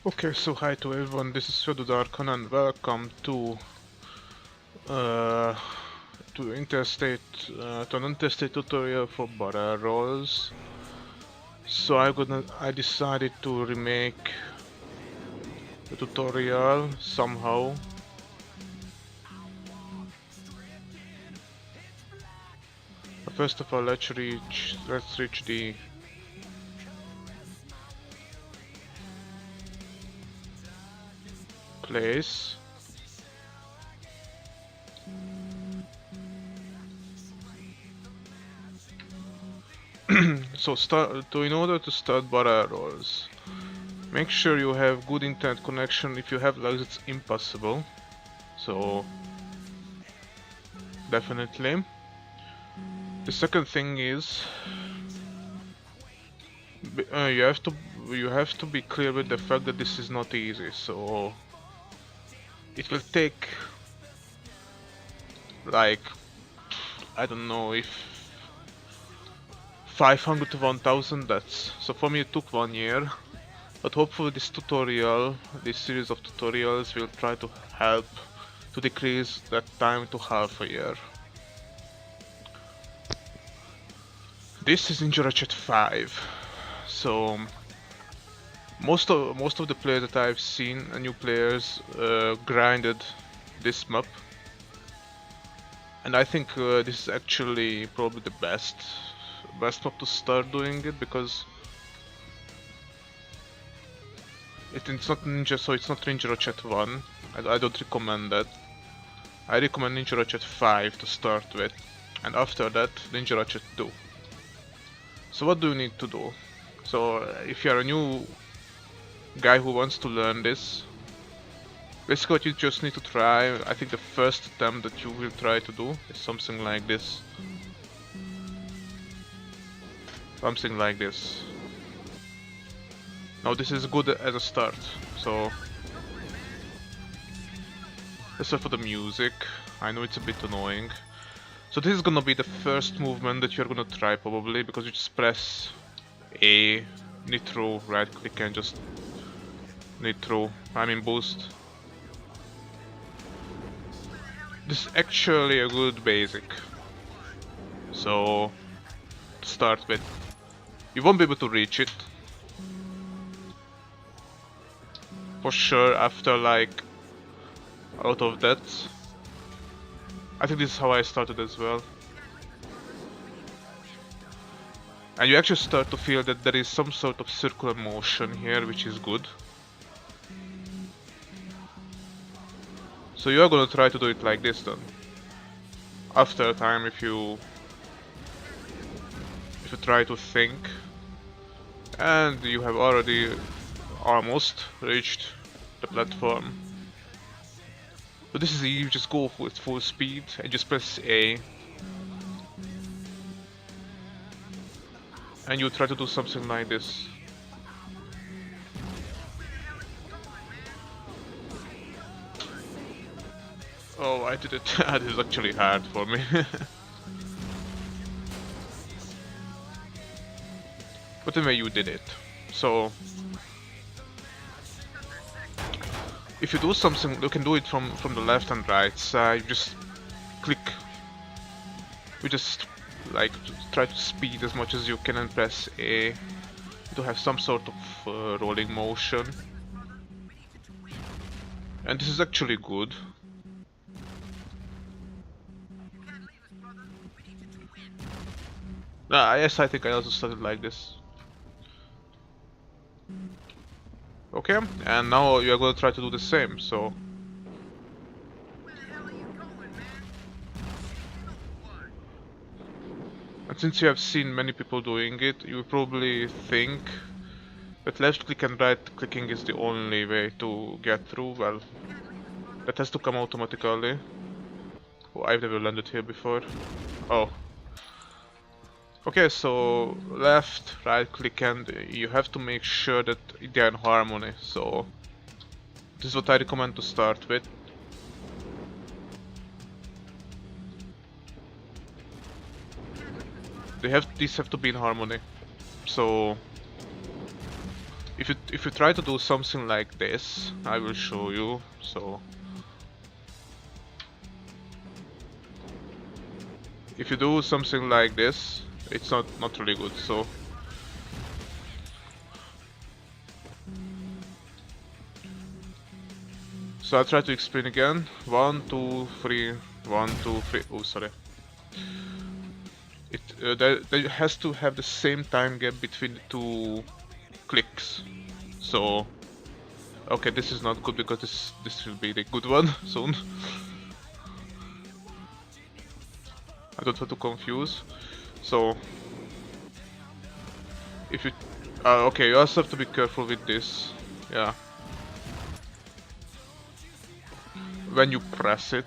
Okay, so hi to everyone, this is Darkon and welcome uh, to an interstate tutorial for barrel rolls. So I decided to remake the tutorial somehow. But first of all, let's reach the place. In order to start barrel rolls, make sure you have good internet connection. If you have lags, it's impossible. So definitely. The second thing is you have to be clear with the fact that this is not easy. So it will take like I don't know if 500 to 1000 deaths. So for me it took 1 year. But hopefully this series of tutorials will try to help to decrease that time to half a year. This is Ninja Ratchet 5. So most of the players that I've seen, new players, grinded this map, and I think this is actually probably the best map to start doing it, because it's not Ninja, so it's not Ninja Ratchet 1. I don't recommend that. I recommend Ninja Ratchet 5 to start with, and after that Ninja Ratchet 2. So what do you need to do? So if you are a new guy who wants to learn this, basically what you just need to try, I think the first attempt that you will try to do is something like this. Something like this. Now this is good as a start, so let's start for the music. I know it's a bit annoying. So this is gonna be the first movement that you're gonna try probably, because you just press A, nitro, right click and just nitro, boost. This is actually a good basic. So to start with, you won't be able to reach it for sure after like out of that. I think this is how I started as well. And you actually start to feel that there is some sort of circular motion here, which is good. So you are gonna try to do it like this then. After a time, if you try to think, and you have already almost reached the platform. So this is you just go with full speed and just press A. And you try to do something like this. Oh, I did it. This is actually hard for me. But anyway, you did it. So if you do something, you can do it from the left and right side. You just click. You just like try to speed as much as you can and press A to have some sort of rolling motion. And this is actually good. Yes, I think I also started like this. Okay, and now you are going to try to do the same, so... And since you have seen many people doing it, you probably think that left click and right clicking is the only way to get through. Well, that has to come automatically. Oh, I've never landed here before. Oh. Okay, so left, right click, and you have to make sure that they're in harmony. So this is what I recommend to start with. These have to be in harmony. So if you try to do something like this, I will show you. So if you do something like this, it's not really good. So I'll try to explain again. 1, 2, 3, 1, 2, 3. Oh, sorry. There has to have the same time gap between the two clicks. So okay, this is not good because this will be the good one soon. I don't want to confuse. So if you okay, you also have to be careful with this. Yeah. When you press it.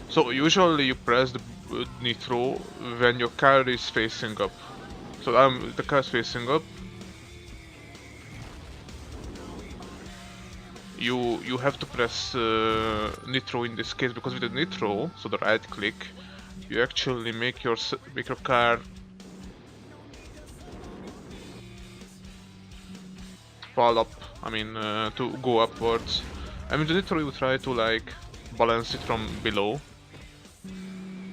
So usually you press the nitro when your car is facing up. So the car is facing up. You have to press nitro in this case, because with the nitro, so the right click, you actually make your car fall up. I mean to go upwards. I mean the nitro you try to like balance it from below,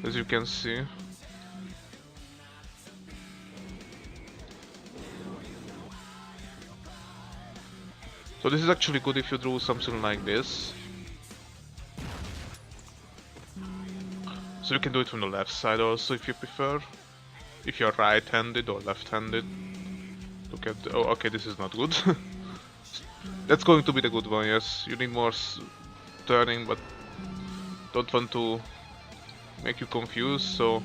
as you can see. So this is actually good if you do something like this. So you can do it from the left side also if you prefer. If you're right-handed or left-handed. Look at the, oh, okay, this is not good. That's going to be the good one, yes. You need more turning, but don't want to make you confused, so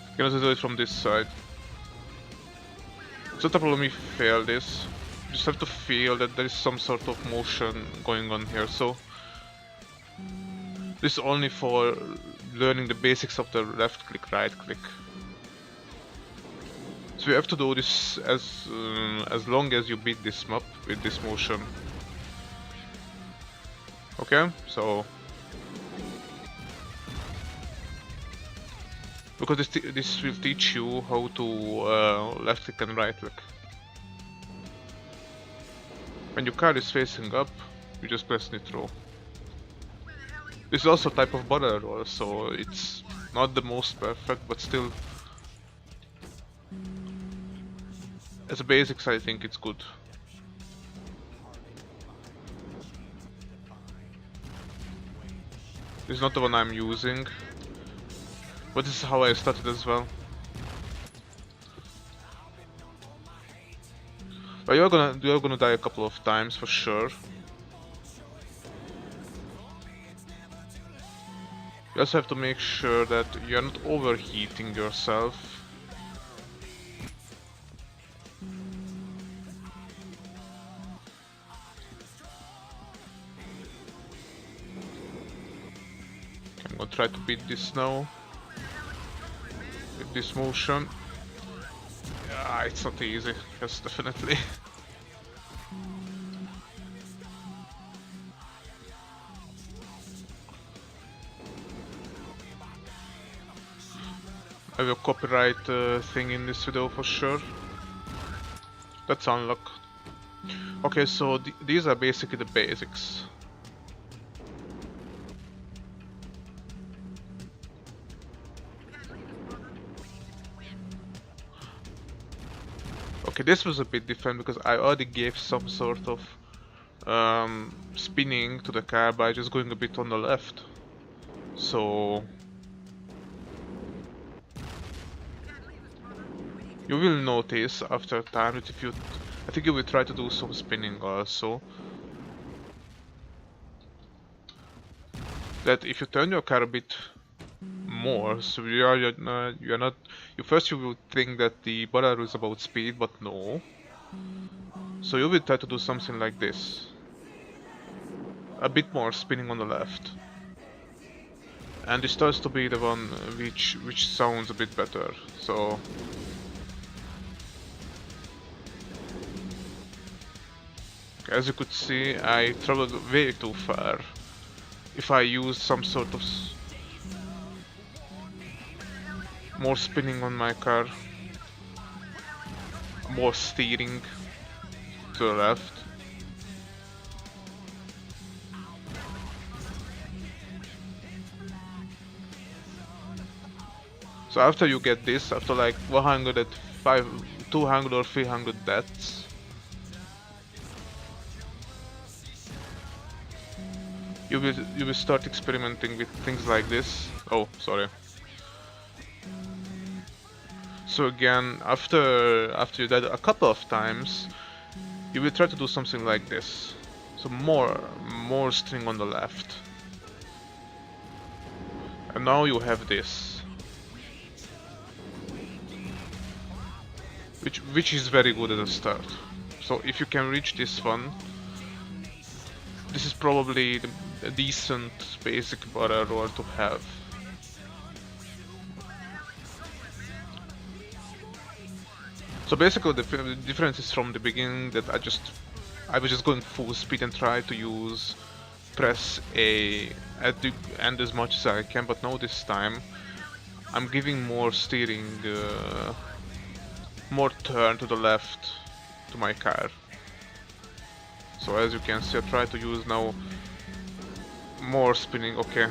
you can also do it from this side. It's not a problem if you fail this. You just have to feel that there is some sort of motion going on here, so this is only for learning the basics of the left click, right click. So you have to do this as long as you beat this map with this motion. Okay, so because this will teach you how to left click and right click. When your car is facing up, you just press nitro. This is also a type of barrel roll, so it's not the most perfect, but still, as a basics, I think it's good. This is not the one I'm using, but this is how I started as well. But you're gonna die a couple of times for sure. You also have to make sure that you're not overheating yourself. I'm gonna try to beat this now with this motion. Yeah, it's not easy, yes, definitely. I have a copyright thing in this video for sure. That's unlocked. Okay, so these are basically the basics. Okay, this was a bit different because I already gave some sort of spinning to the car by just going a bit on the left. So you will notice after time that if you, I think you will try to do some spinning also. That if you turn your car a bit more, so you're not. You will think that the barrel is about speed, but no. So you will try to do something like this, a bit more spinning on the left, and this starts to be the one which sounds a bit better. So as you could see, I traveled way too far. If I use some sort of more spinning on my car, more steering to the left. So after you get this, after like 105, 200 or 300 deaths, you will start experimenting with things like this. Oh, sorry. So again, after you died a couple of times, you will try to do something like this. So more string on the left. And now you have this, which is very good at the start. So if you can reach this one, this is probably a decent basic barrel roll to have. So basically the difference is from the beginning that I was just going full speed and try to press A at the end as much as I can, but now this time I'm giving more steering, more turn to the left to my car. So as you can see, I try to use now more spinning, okay.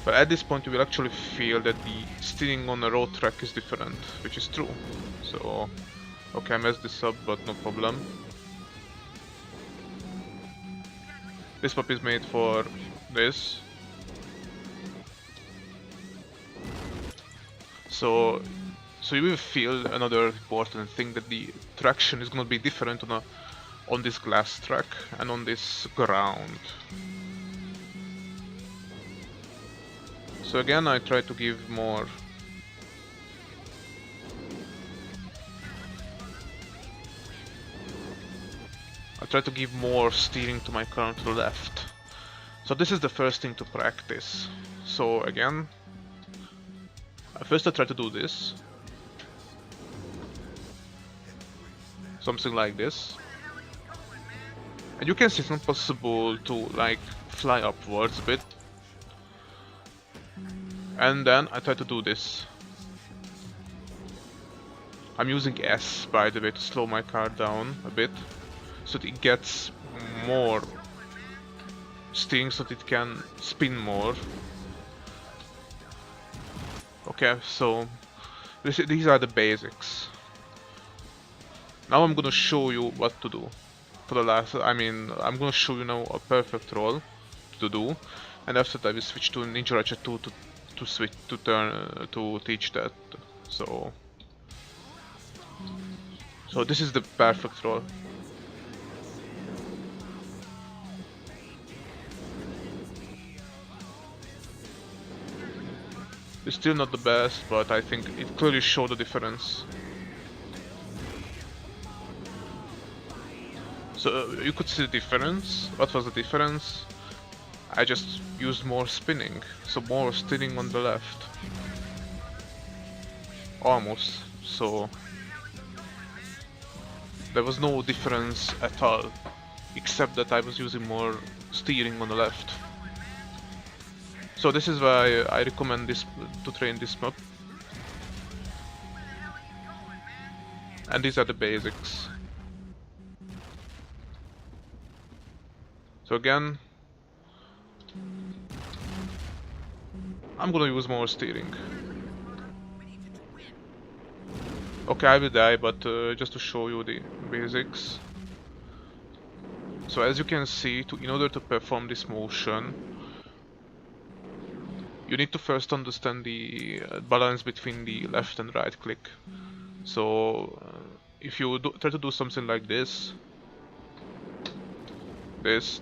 But at this point you will actually feel that the steering on a road track is different, which is true. So, okay, I messed this up, but no problem. This map is made for this. So you will feel another important thing, that the traction is gonna be different on this glass track and on this ground. So again, I try to give more. I try to give more steering to my car to the left. So this is the first thing to practice. So again, first I try to do this. Something like this. And you can see it's not possible to like fly upwards a bit. And then I try to do this. I'm using S, by the way, to slow my car down a bit, so that it gets more steering, so that it can spin more. Okay, so these are the basics. Now I'm gonna show you what to do. For the last, I'm gonna show you now a perfect roll to do, and after that I will switch to Ninja Ratchet 2 to teach that. So this is the perfect roll. It's still not the best, but I think it clearly showed the difference. So you could see the difference. What was the difference? I just used more spinning, so more steering on the left. Almost. So there was no difference at all, except that I was using more steering on the left. So this is why I recommend this to train this map. And these are the basics. So again, I'm gonna use more steering. Okay, I will die, but just to show you the basics. So as you can see, in order to perform this motion, you need to first understand the balance between the left and right click. So if you try to do something like this,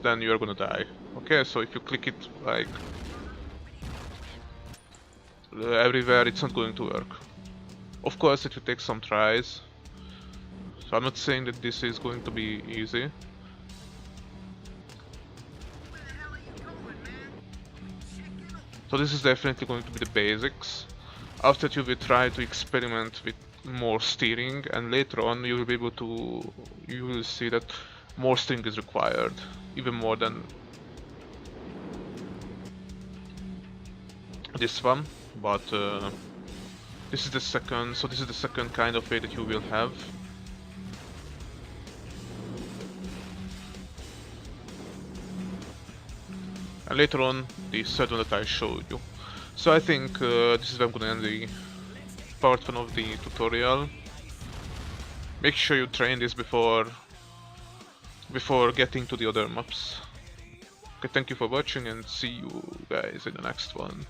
then you are gonna die. Okay, so if you click it like everywhere, it's not going to work. Of course it will take some tries, so I'm not saying that this is going to be easy. So this is definitely going to be the basics. After that you will try to experiment with more steering, and later on you will be able to, you will see that more steering is required, even more than this one. but this is the second, so this is the second kind of way that you will have. And later on, the third one that I showed you. So I think this is where I'm gonna end the part 1 of the tutorial. Make sure you train this before getting to the other maps. Okay, thank you for watching and see you guys in the next one.